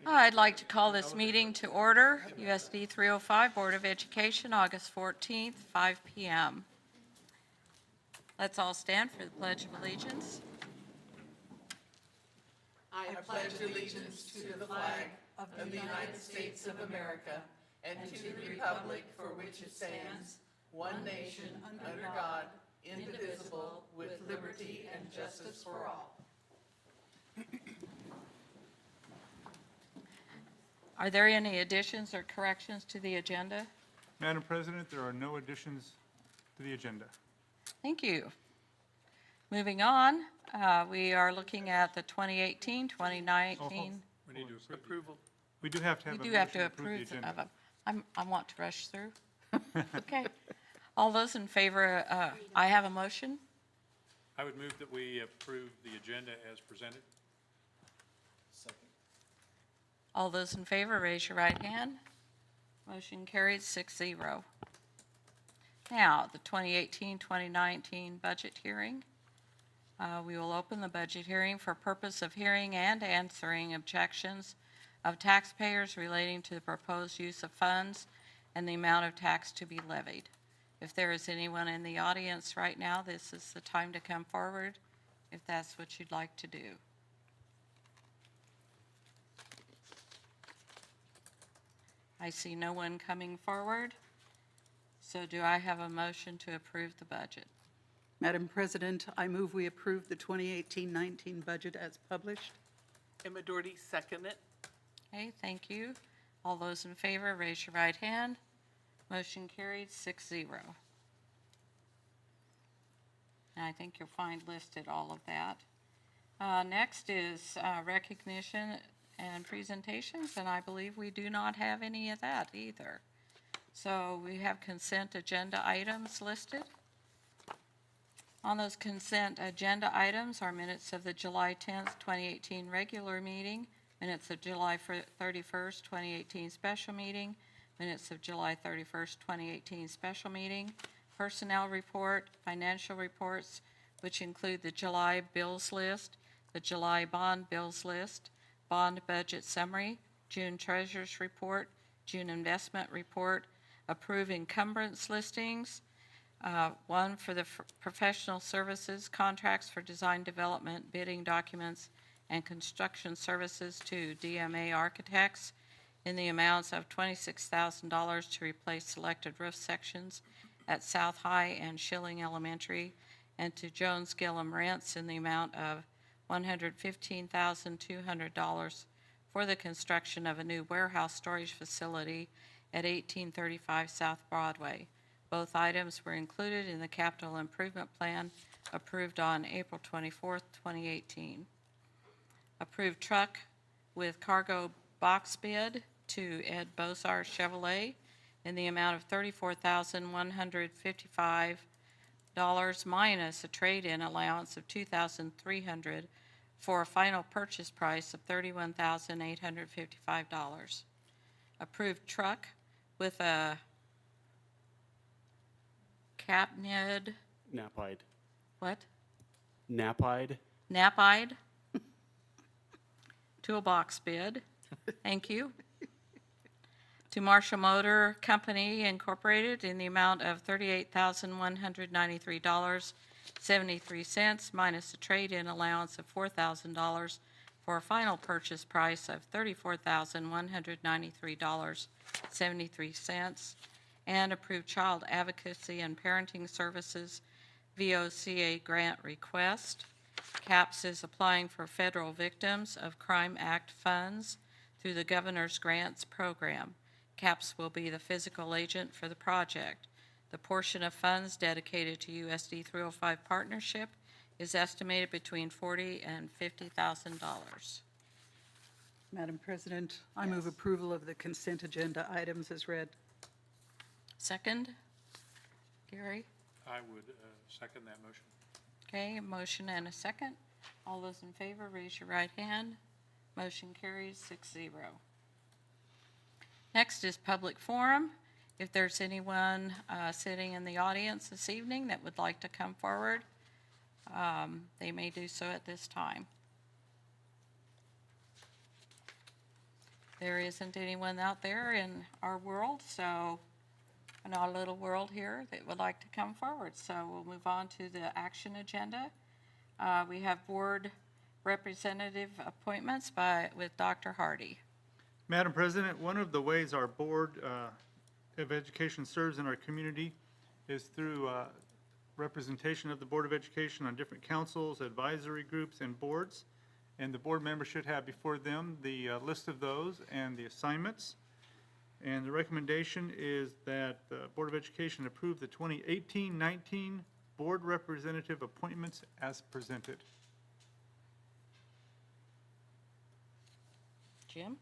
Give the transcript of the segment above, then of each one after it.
I'd like to call this meeting to order, USD 305, Board of Education, August 14th, 5 p.m. Let's all stand for the Pledge of Allegiance. I pledge allegiance to the flag of the United States of America and to the republic for which it stands, one nation, under God, indivisible, with liberty and justice for all. Are there any additions or corrections to the agenda? Madam President, there are no additions to the agenda. Thank you. Moving on, we are looking at the 2018, 2019. We need to approve. We do have to have We a do have motion to approve the approve agenda. of them. I want to rush through. Okay. All those in favor, I have a motion. I would move that we approve the agenda as presented. All those in favor, raise your right hand. Motion carried 6-0. Now, the 2018-2019 budget hearing. We will open the budget hearing for purpose of hearing and answering objections of taxpayers relating to the proposed use of funds and the amount of tax to be levied. If there is anyone in the audience right now, this is the time to come forward if that's what you'd like to do. I see no one coming forward. So do I have a motion to approve the budget? Madam President, I move we approve the 2018-19 budget as published. Emma Doherty, second it. Okay, thank you. All those in favor, raise your right hand. Motion carried 6-0. And I think you'll find listed all of that. Next is recognition and presentations, and I believe we do not have any of that either. So we have consent agenda items listed. On those consent agenda items are minutes of the July 10th, 2018 regular meeting, minutes of July 31st, 2018 special meeting, minutes of July 31st, 2018 special meeting, personnel report, financial reports, which include the July bills list, the July bond bills list, bond budget summary, June treasurer's report, June investment report, approve encumbrance listings, one for the professional services contracts for design development, bidding documents, and construction services to DMA Architects in the amounts of $26,000 to replace selected roof sections at South High and Schilling Elementary, and to Jones Gillum Rents in the amount of $115,200 for the construction of a new warehouse storage facility at 1835 South Broadway. Both items were included in the capital improvement plan approved on April 24th, 2018. Approved truck with cargo box bid to Ed Bozar Chevrolet in the amount of $34,155 minus a trade-in allowance of $2,300 for a final purchase price of $31,855. Approved truck with a Capned, Napide. what? Napide. Napide toolbox bid. Thank you. To Marshall Motor Company Incorporated in the amount of $38,193.73 minus a trade-in allowance of $4,000 for a final purchase price of $34,193.73. And approved child advocacy and parenting services VOCA grant request. CAPS is applying for Federal Victims of Crime Act funds through the Governor's Grants Program. CAPS will be the physical agent for the project. The portion of funds dedicated to USD 305 partnership is estimated between $40,000 and $50,000. Madam President, I move approval of the consent agenda items as read. Second? Gary? I would second that motion. Okay, a motion and a second. All those in favor, raise your right hand. Motion carries 6-0. Next is public forum. If there's anyone sitting in the audience this evening that would like to come forward, they may do so at this time. there isn't anyone out there in our world, so, in our little world here, that would like to come forward. So we'll move on to the action agenda. We have board representative appointments with Dr. Hardy. Madam President, one of the ways our Board of Education serves in our community is through representation of the Board of Education on different councils, advisory groups, and boards. And the board members should have before them the list of those and the assignments. And the recommendation is that the Board of Education approve the 2018-19 board representative appointments as presented. Jim?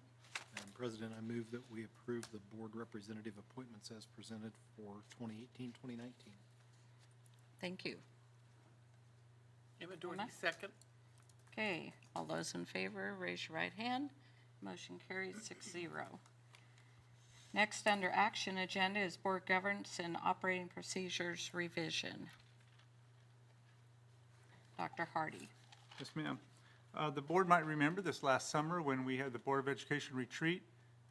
Madam President, I move that we approve the board representative appointments as presented for 2018-2019. Thank you. Emma Doherty, Emma? second. Okay, all those in favor, raise your right hand. Motion carries 6-0. Next, under action agenda is board governance and operating procedures revision. Dr. Hardy. Yes, ma'am. The board might remember this last summer when we had the Board of Education retreat.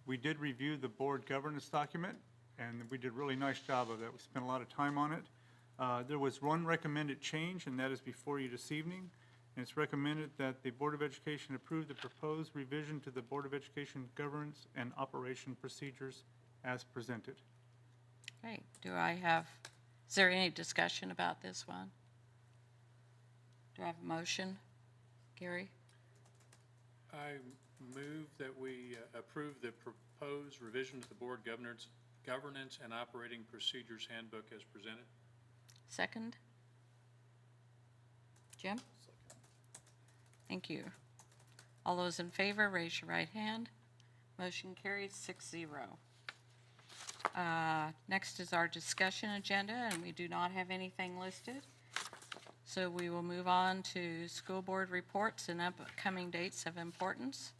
We did review the board governance document, and we did a really nice job of that. We spent a lot of time on it. There was one recommended change, and that is before you this evening. And it's recommended that the Board of Education approve the proposed revision to the Board of Education governance and operation procedures as presented. Okay, is there any discussion about this one? Do I have a motion? Gary? I move that we approve the proposed revision to the board governance and operating procedures handbook as presented. Second? Jim? Thank you. All those in favor, raise your right hand. Motion carries 6-0. Next is our discussion agenda, and we do not have anything listed. So we will move on to school board reports and upcoming dates of importance.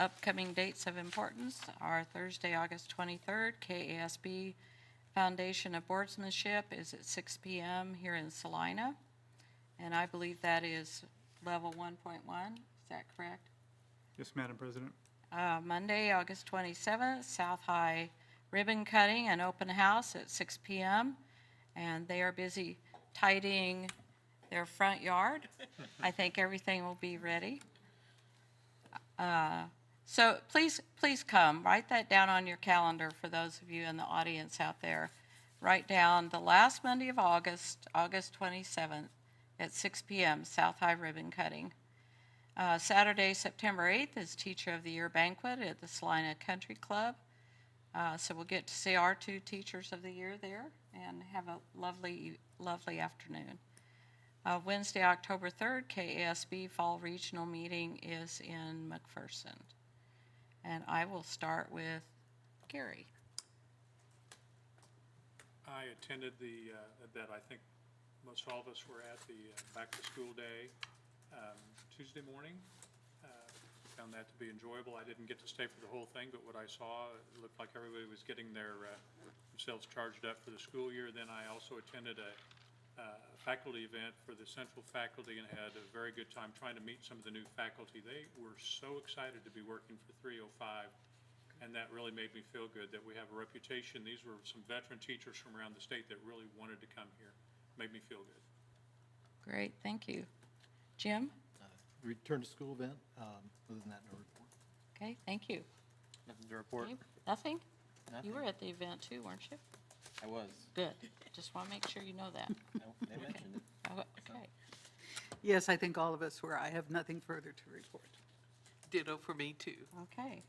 Upcoming dates of importance are Thursday, August 23rd, KASB Foundation of Boardsmanship is at 6 p.m. here in Salina. And I believe that is level 1.1. Is that correct? Yes, Madam President. Monday, August 27th, South High ribbon cutting and open house at 6 p.m. And they are busy tidying their front yard. I think everything will be ready. So please come. Write that down on your calendar for those of you in the audience out there. Write down the last Monday of August, August 27th at 6 p.m., South High ribbon cutting. Saturday, September 8th is Teacher of the Year banquet at the Salina Country Club. So we'll get to see our two Teachers of the Year there and have a lovely afternoon. Wednesday, October 3rd, KASB Fall Regional Meeting is in McPherson. And I will start with Gary. I attended that I think most all of us were at the back-to-school day Tuesday morning. Found that to be enjoyable. I didn't get to stay for the whole thing, but what I saw, it looked like everybody was getting themselves charged up for the school year. Then I also attended a faculty event for the central faculty and had a very good time trying to meet some of the new faculty. They were so excited to be working for 305, and that really made me feel good that we have a reputation. These were some veteran teachers from around the state that really wanted to come here. Made me feel good. Great, thank you. Jim? Return to school event. Other than that, no report. Okay, thank you. Nothing to report. Dave? Nothing? Nothing. You were at the event too, weren't you? I was. Good. Just want to make sure you know that. They mentioned it. Okay. Yes, I think all of us were. I have nothing further to report. Ditto for me, too. Okay.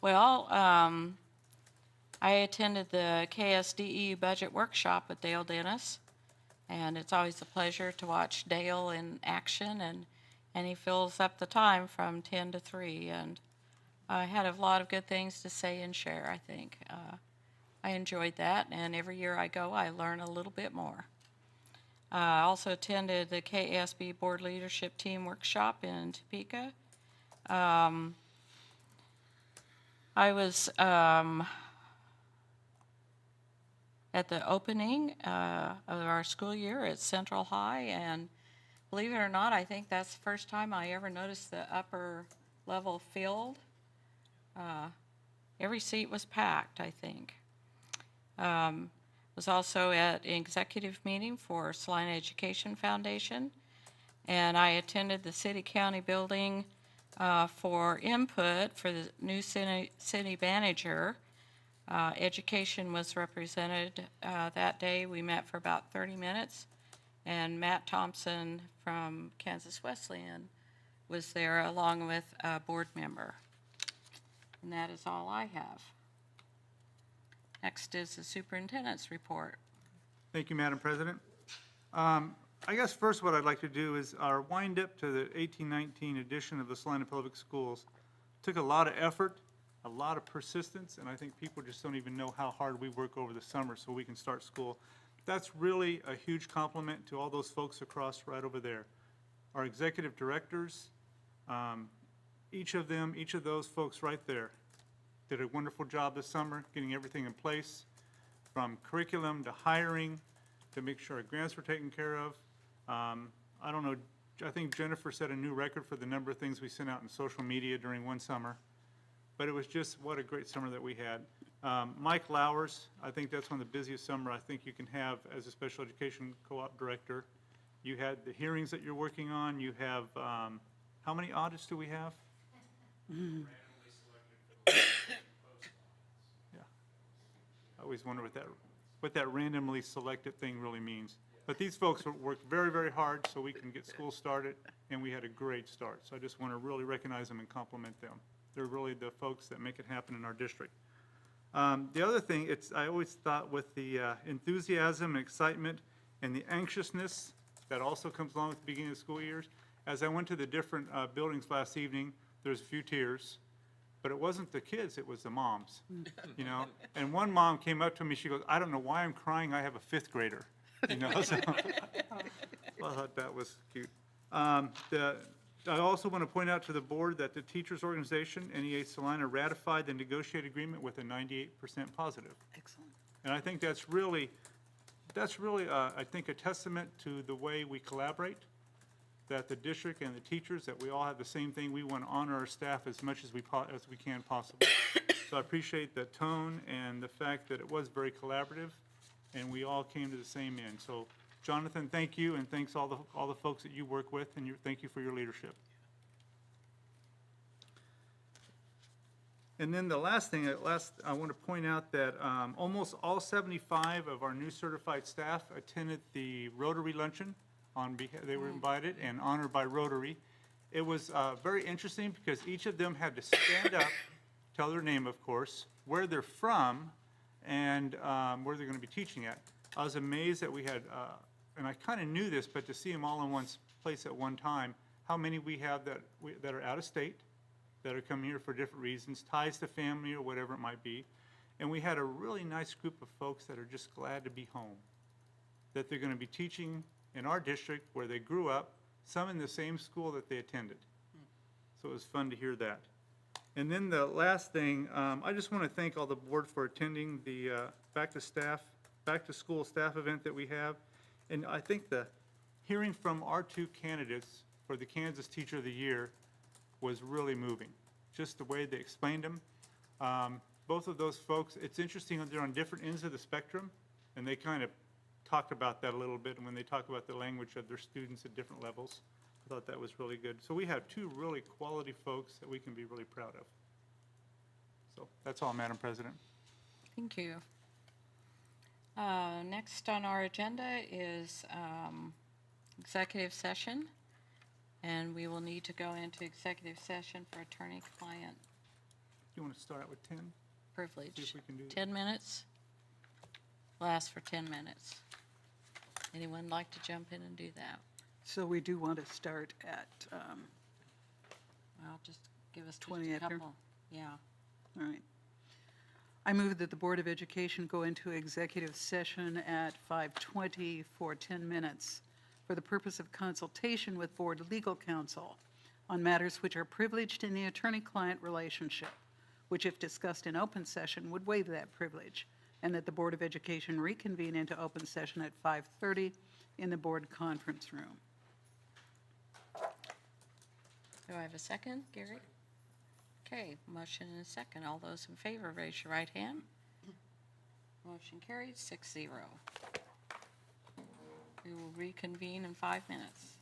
Well, I attended the KSDE budget workshop with Dale Dennis, and it's always a pleasure to watch Dale in action, and he fills up the time from 10 to 3, and I had a lot of good things to say and share, I think. I enjoyed that, and every year I go, I learn a little bit more. I also attended the KASB Board Leadership Team Workshop in Topeka. I was at the opening of our school year at Central High, and believe it or not, I think that's the first time I ever noticed the upper level field Every seat was packed, I think. Was also at an executive meeting for Salina Education Foundation, and I attended the city-county building for input for the new city manager. Education was represented that day. We met for about 30 minutes, and Matt Thompson from Kansas Wesleyan was there along with a board member. And that is all I have. Next is the superintendent's report. Thank you, Madam President. I guess first what I'd like to do is our wind-up to the 1819 edition of the Salina Public Schools took a lot of effort, a lot of persistence, and I think people just don't even know how hard we work over the summer so we can start school. That's really a huge compliment to all those folks across right over there. Our executive directors, each of those folks right there did a wonderful job this summer getting everything in place, from curriculum to hiring, to make sure our grants were taken care of. I don't know, I think Jennifer set a new record for the number of things we sent out in social media during one summer. But it was just, what a great summer that we had. Mike Lowers, I think that's one of the busiest summer I think you can have as a special education co-op director. You had the hearings that you're working on. You have, how many audits do we have? Yeah. I always wonder what that randomly selected thing really means. But these folks worked very, very hard so we can get school started, and we had a great start. So I just want to really recognize them and compliment them. They're really the folks that make it happen in our district. The other thing, I always thought with the enthusiasm and excitement and the anxiousness that also comes along with the beginning of school years, as I went to the different buildings last evening, there's a few tears, but it wasn't the kids, it was the moms, you know? And one mom came up to me, she goes, "I don't know why I'm crying, I have a fifth grader," you know? So, well, I thought that was cute. I also want to point out to the board that the teachers' organization, NEA Salina, ratified the negotiated agreement with a 98% positive. Excellent. And I think that's really, I think, a testament to the way we collaborate, that the district and the teachers, that we all have the same thing. We want to honor our staff as much as we can possibly. So I appreciate the tone and the fact that it was very collaborative, and we all came to the same end. So Jonathan, thank you, and thanks all the folks that you work with, and thank you for your leadership. And then the last thing, I want to point out that almost all 75 of our new certified staff attended the Rotary Luncheon. They were invited and honored by Rotary. It was very interesting because each of them had to stand up, tell their name, of course, where they're from, and where they're going to be teaching at. I was amazed that we had, and I kind of knew this, but to see them all in one place at one time, how many we have that are out of state, that are coming here for different reasons, ties to family or whatever it might be. And we had a really nice group of folks that are just glad to be home, that they're going to be teaching in our district where they grew up, some in the same school that they attended. So it was fun to hear that. And then the last thing, I just want to thank all the board for attending the back to school staff event that we have. And I think the hearing from our two candidates for the Kansas Teacher of the Year was really moving, just the way they explained them. Both of those folks, it's interesting, they're on different ends of the spectrum, and they kind of talked about that a little bit, and when they talk about the language of their students at different levels, I thought that was really good. So we have two really quality folks that we can be really proud of. So that's all, Madam President. Thank you. Next on our agenda is executive session, and we will need to go into executive session for attorney-client You want to start out with 10? privilege. See if we can do that. 10 minutes? Last for 10 minutes. Anyone like to jump in and do that? So we do want to start at, Well, just give us just 20 a after? couple. Yeah. all right. I move that the Board of Education go into executive session at 5:20 for 10 minutes for the purpose of consultation with board legal counsel on matters which are privileged in the attorney-client relationship, which if discussed in open session would waive that privilege, and that the Board of Education reconvene into open session at 5:30 in the board conference room. Do I have a second, Gary? Okay, motion and a second. All those in favor, raise your right hand. Motion carried, 6-0. We will reconvene in 5 minutes.